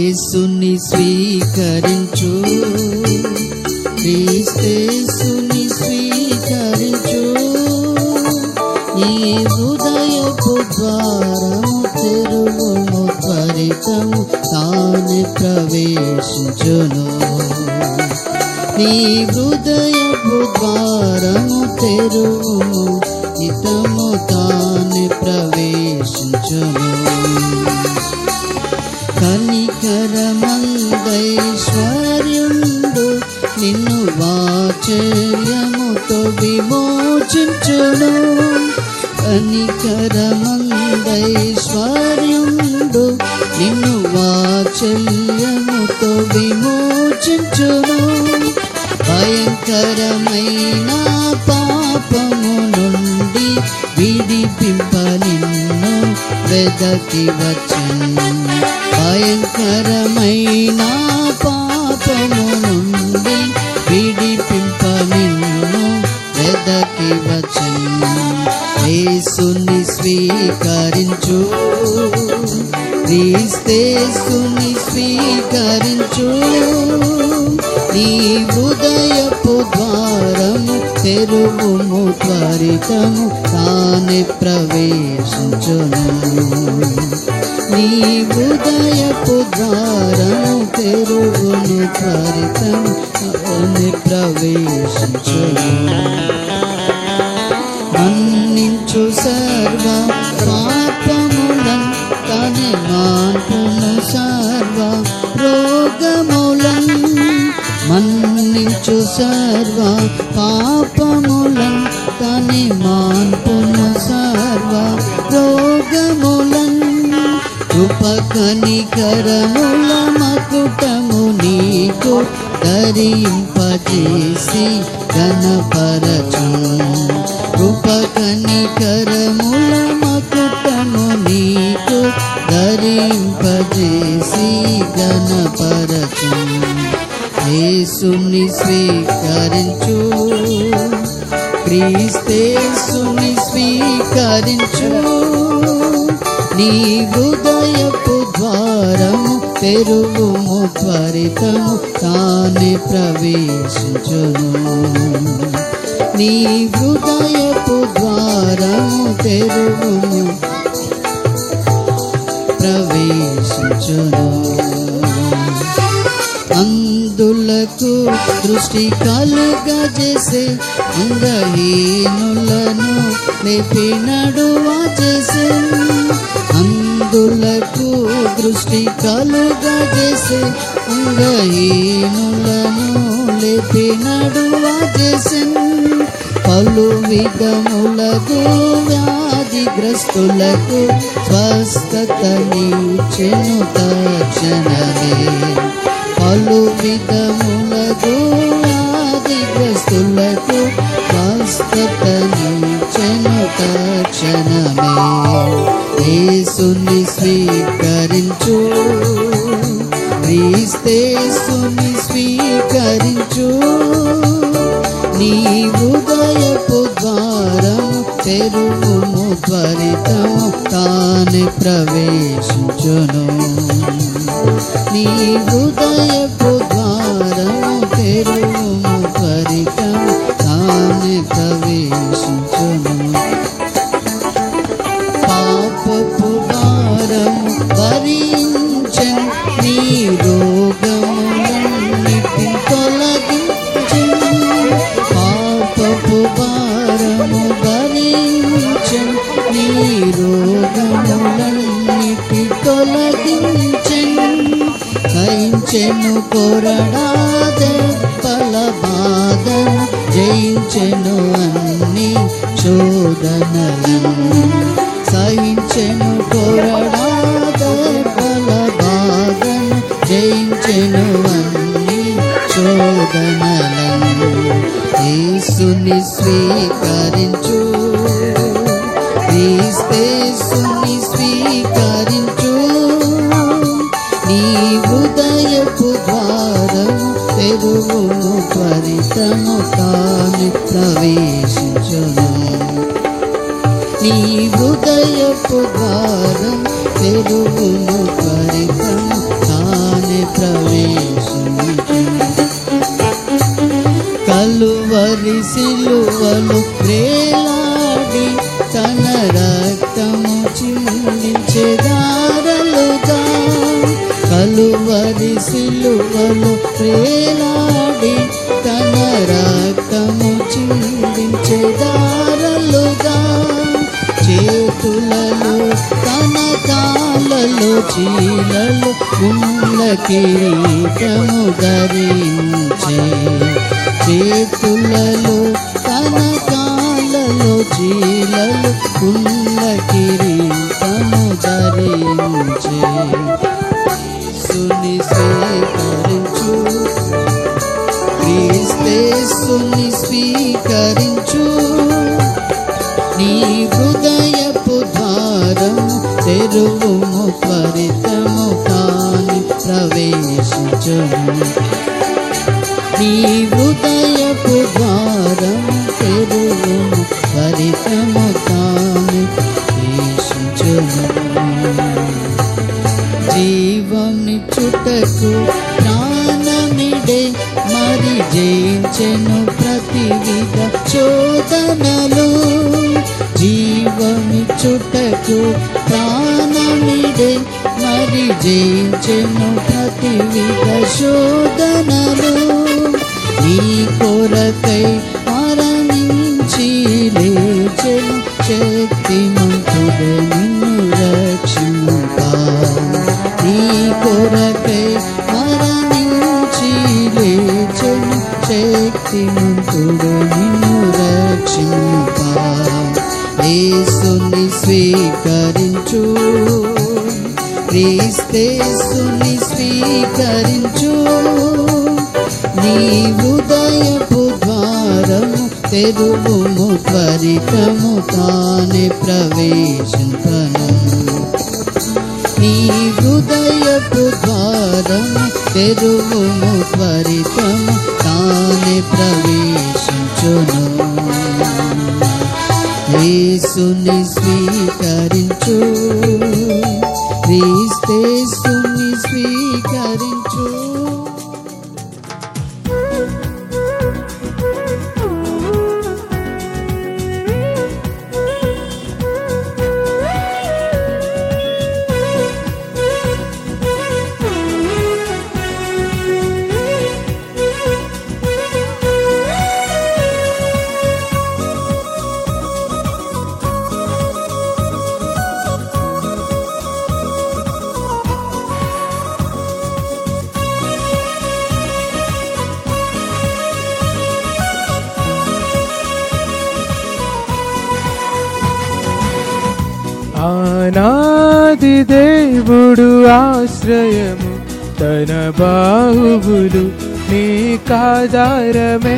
యేసుని స్వీకరించు, క్రీస్తేసుని స్వీకరించు. ఈ హృదయపు ద్వారము తెరువుము, త్వరితము తానే ప్రవేశించును. నీ హృదయపు ద్వారము తెరువుము, హితము తానే ప్రవేశించును. కనికరమందైశ్వర్యుండు నిన్ను వాత్సల్యముతో విమోచించును. కనికరమందైశ్వర్యుండు నిన్ను వాత్సల్యముతో విమోచించును. భయంకరమైన పాపము నుండి విడిపింప నిన్ను వెదకి వచ్చెను. భయంకరమైన పాపము నుండి విడిపింప నిన్ను వెదకి వచ్చెను. యేసుని స్వీకరించు, క్రీస్తేసుని స్వీకరించు. నీ హృదయపు ద్వారము తెరువుము, త్వరితము తానే ప్రవేశించును. నీ హృదయపు ద్వారము తెరువును, త్వరితము తానే ప్రవేశించును. మన్నించు సర్వ పాపములను తనే మాన్పును, సర్వ రోగములను మన్నించు. సర్వ పాపములను తనే మాన్పును, సర్వ రోగములను. కృపకనికరముల మకుటము నీకు ధరింపజేసి ఘనపరచును. కృపకనికరముల మకుటము నీకు ధరింపజేసి ఘనపరచును. యేసుని స్వీకరించు, క్రీస్తేసుని స్వీకరించు. నీ హృదయపు ద్వారము తెరువుము, త్వరితము తానే ప్రవేశించును. నీ హృదయపు ద్వారము తెరువుము, ప్రవేశించును. అందులకు దృష్టి కలుగజేసే, అంగహీనులను లేపి నడువ చేసే. అందులకు దృష్టి కలుగజేసే, అంగహీనులను లేపి నడువ చేసే. పలు విధములకు వ్యాధిగ్రస్తులకు స్వస్థతనిచ్చెను తక్షణమే. పలు విధములకు వ్యాధిగ్రస్తులకు స్వస్థతనిచ్చెను తక్షణమే. యేసుని స్వీకరించు, క్రీస్తేసుని స్వీకరించు. నీ హృదయపు ద్వారము తెరువుము, త్వరితము తానే ప్రవేశించును. నీ హృదయపు ద్వారము తెరువుము, త్వరితము తానే ప్రవేశించును. పాపపు భారము భరించెను, నీ రోగములన్నిటిని తొలగించెను. పాపపు భారము భరించెను, నీ రోగములన్నిటిని తొలగించెను. సహించెను కొరడా దెబ్బల బాధను, జయించెను అన్ని శోధనలను. సహించెను కొరడా దెబ్బల బాధను, జయించెను అన్ని శోధనలను. యేసుని స్వీకరించు, క్రీస్తేసుని స్వీకరించు. నీ హృదయపు ద్వారము తెరువుము, త్వరితము తానే ప్రవేశించును. నీ హృదయపు ద్వారం తెరువుము, త్వరితము తానే కలువరి సిలువలో వేలాడి తన రక్తము చిందించెదారలుగా, కలువరి సిలువలో వేలాడి తన రక్తము చిందించెదారలుగా, చేతులలో తన కాళ్ళలో చీలలు ముళ్ళ కిరీటము ధరించే, చేతులలో తన కాళ్ళలో చీలలు ముళ్ళ కిరీటము ధరించే. యేసుని స్వీకరించు, క్రీస్తేసుని స్వీకరించు, నీ హృదయపు ద్వారం తెరువుము, త్వరితము కాని ప్రవేశించుము. నీ హృదయపు ద్వారం తెరువుము, త్వరితము కాని ప్రవేశించుము. జీవమిచ్చుటకు ప్రాణమిడే మరి జయించెను ప్రతివిధ శోధనలు, జీవమిచ్చుటకు ప్రాణమిడే మరి జయించెను ప్రతివిధ శోధనలు, నీ కొరకై మరణించి లేచెను శక్తిమంతుడు నిన్ను రక్షింపా, నీ కొరకై మరణించి లేచెను శక్తిమంతుడు నిన్ను రక్షింపా. యేసుని స్వీకరించు, క్రీస్తేసుని స్వీకరించు, నీ హృదయపు ద్వారము తెరువుము, త్వరితము తానే ప్రవేశింపను. నీ హృదయపు ద్వారము తెరువుము, త్వరితము తానే ప్రవేశించును. యేసుని స్వీకరించు, క్రీస్తేసుని స్వీకరించు. ఆనాది దేవుడు ఆశ్రయము, తన బాహువులు నీకాధారమే.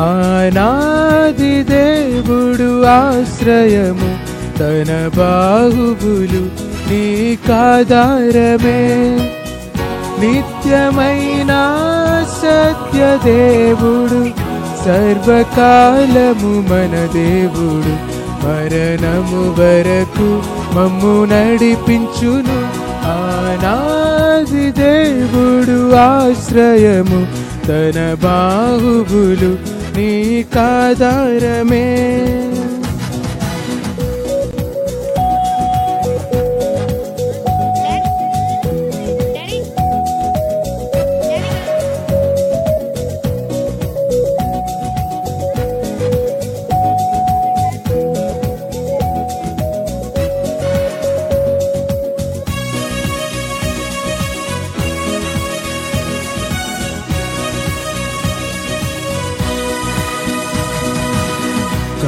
ఆనాది దేవుడు ఆశ్రయము, తన బాహువులు నీకాధారమే. నిత్యమైన సత్య దేవుడు, సర్వకాలము మన దేవుడు, మరణము వరకు మమ్ము నడిపించును. ఆనాది దేవుడు ఆశ్రయము, తన బాహువులు నీకాధారమే.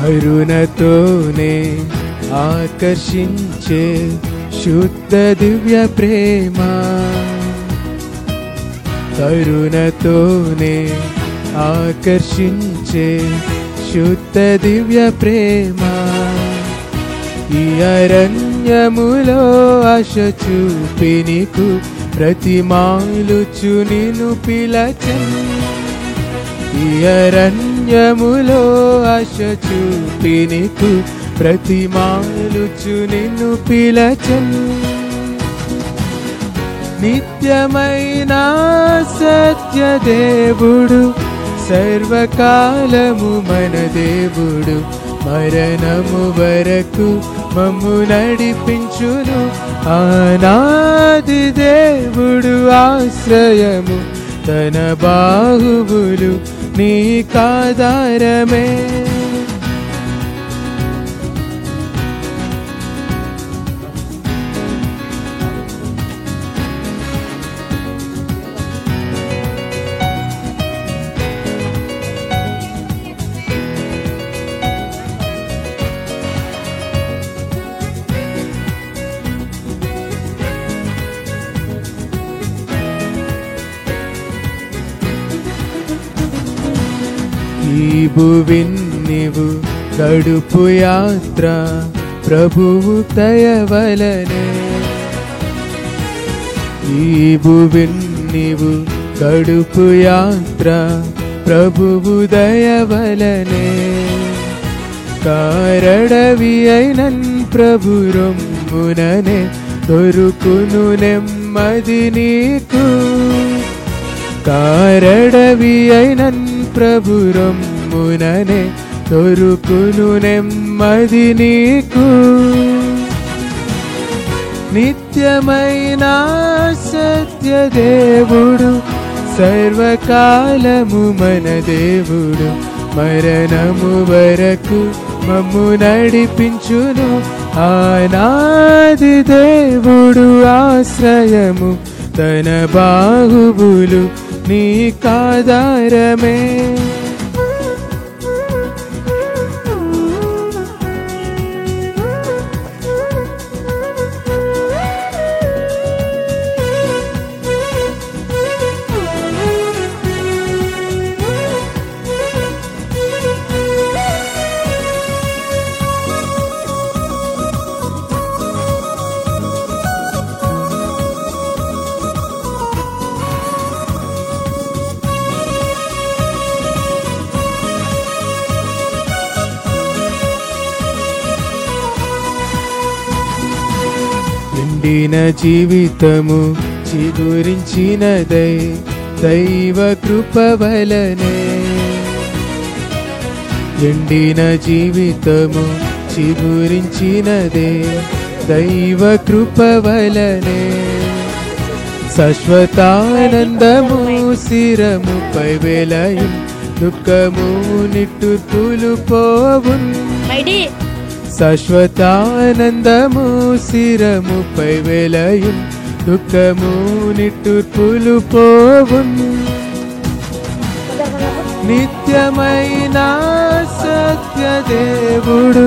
కరుణతోనే ఆకర్షించే శుద్ధ దివ్య ప్రేమ, కరుణతోనే ఆకర్షించే శుద్ధ దివ్య ప్రేమ. ఈ అరణ్యములో ఆశ చూపి నీకు ప్రతిమాలుచు నిన్ను పిలచెను. ఈ అరణ్యములో ఆశ చూపి నీకు ప్రతిమాలుచు నిన్ను పిలచెను. నిత్యమైన సత్య దేవుడు, సర్వకాలము మన దేవుడు మరణము వరకు మమ్ము నడిపించును. ఆనాది దేవుడు ఆశ్రయము తన బాహువులు నీకాధారమే. ఈ భువిన్ నీవు గడుపు యాత్ర ప్రభువు దయవలనే. ఈ భువిన్ నీవు గడుపు యాత్ర ప్రభువు దయవలనే. కారడవి అయినన్ ప్రభు రొమ్ముననే దొరుకును నెమ్మది నీకు. కారడవి అయినన్ ప్రభు రొమ్ముననే దొరుకును నెమ్మది నీకు. నిత్యమైన సత్య దేవుడు సర్వకాలము మన దేవుడు మరణము వరకు మమ్ము నడిపించును. ఆనాది దేవుడు ఆశ్రయము తన బాహువులు నీకాధారమే. ఎండిన జీవితము చిగురించినదై దైవ కృప వలనే. ఎండిన జీవితము చిగురించినదే దైవ కృప వలనే. శాశ్వతానందము శిరముపై వెలయం దుఃఖము నిట్టూర్పులు పోవున్. శాశ్వతానందము శిరముపై వెలయం దుఃఖము నిట్టూర్పులు పోవున్. నిత్యమైన సత్య దేవుడు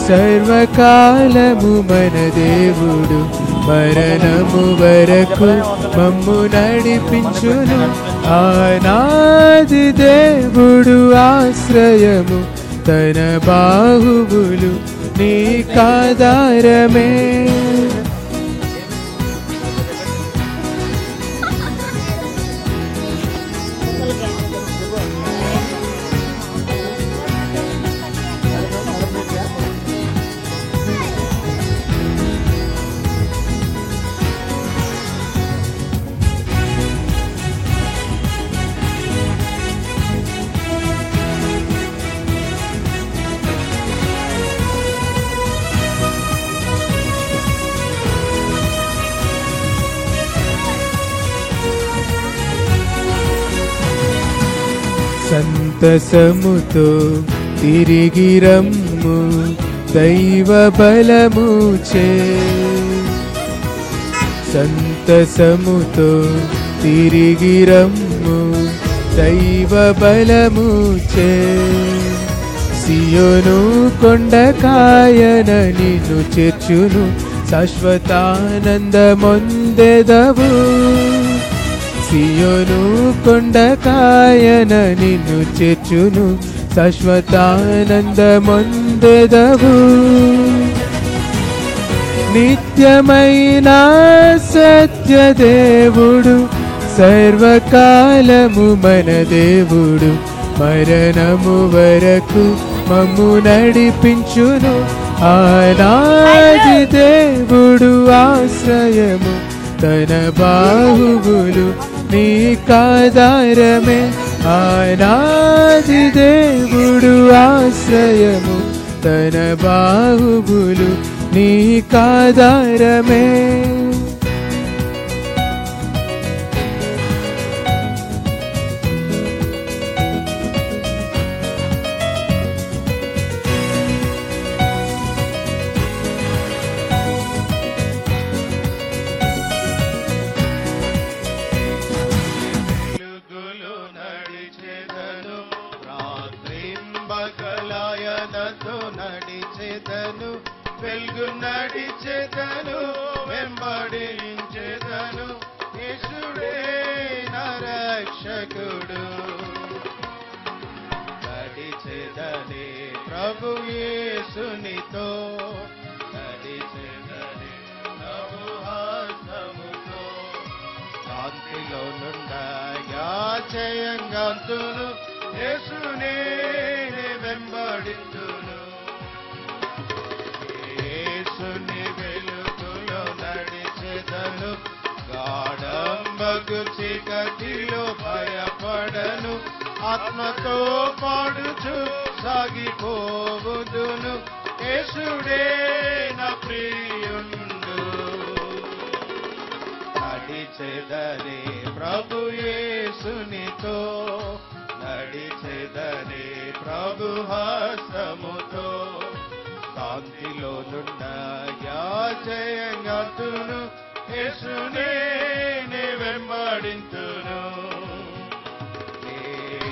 సర్వకాలము మన దేవుడు మరణము వరకు మమ్ము నడిపించును. ఆనాది దేవుడు ఆశ్రయము తన బాహువులు నీకాధారమే. సంతసముతో తిరిగి రమ్ము దైవ బలముచే. సంతసముతో తిరిగి రమ్ము దైవ బలముచే. సియోను కొండ కాయన నిన్ను చేర్చును శాశ్వతానందమొందెదవు. సియోను కొండ కాయన నిన్ను చేర్చును శాశ్వతానందమొందెదవు. నిత్యమైన సత్య దేవుడు సర్వకాలము మన దేవుడు మరణము వరకు మమ్ము నడిపించును. ఆనాది దేవుడు ఆశ్రయము తన బాహువులు నీకాధారమే. ఆనాది దేవుడు ఆశ్రయము, తన బాహువులు నీకాధారమే. వెలుగు నడిచెదను, వెంబడించెదను, యేసుడే నా రక్షకుడు. నడిచెదనే ప్రభు యేసునితో, నడిచెదనే ప్రభు హస్తముతో, శాంతిలో నుండగా జయంగాంతును, యేసునే వెంబడింతును. యేసుని వెలుగులో నడిచెదను, గాఢంబగు చీకటిలో భయపడను, ఆత్మతో పాడుచు సాగిపోవుదును, యేసుడే నా ప్రియుండు. నడిచెదనే ప్రభు యేసునితో, నడిచెదనే ప్రభు హస్తముతో, శాంతిలో నుండగా జయంగాంతును, యేసునే వెంబడింతును.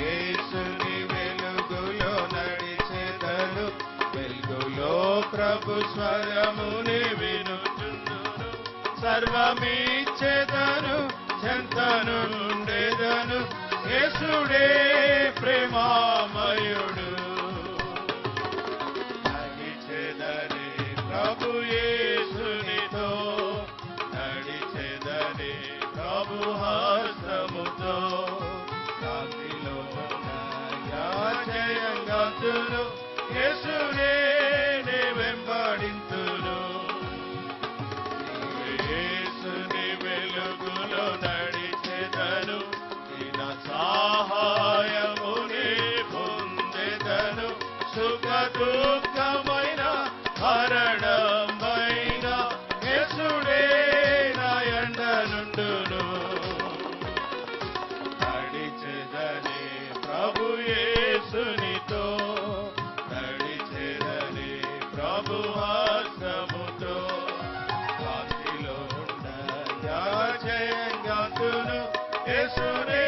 యేసుని వెలుగులో నడిచెదను, వెలుగులో ప్రభు స్వరముని వినుచుందును, సర్వమిచ్చెదను, చెంతనుండెదను, యేసుడే ప్రేమామయుడు. ప్రభు యేసునితో, నడిచెదనే ప్రభు హస్తముతో, శాంతిలో జయంగాంతును, యేసునే వెంబడింతును. యేసుని వెలుగులో నడిచెదను, నా సహాయమునే పొందెదను, సుఖ దుఃఖమైన హరణమైన యేసుడే నా యండ నుండును. నడిచెదనే ప్రభు యేసునితో, నడిచెదనే ప్రభు హస్తముతో, శాంతిలో ఉండగా జయంగాంతును, యేసునే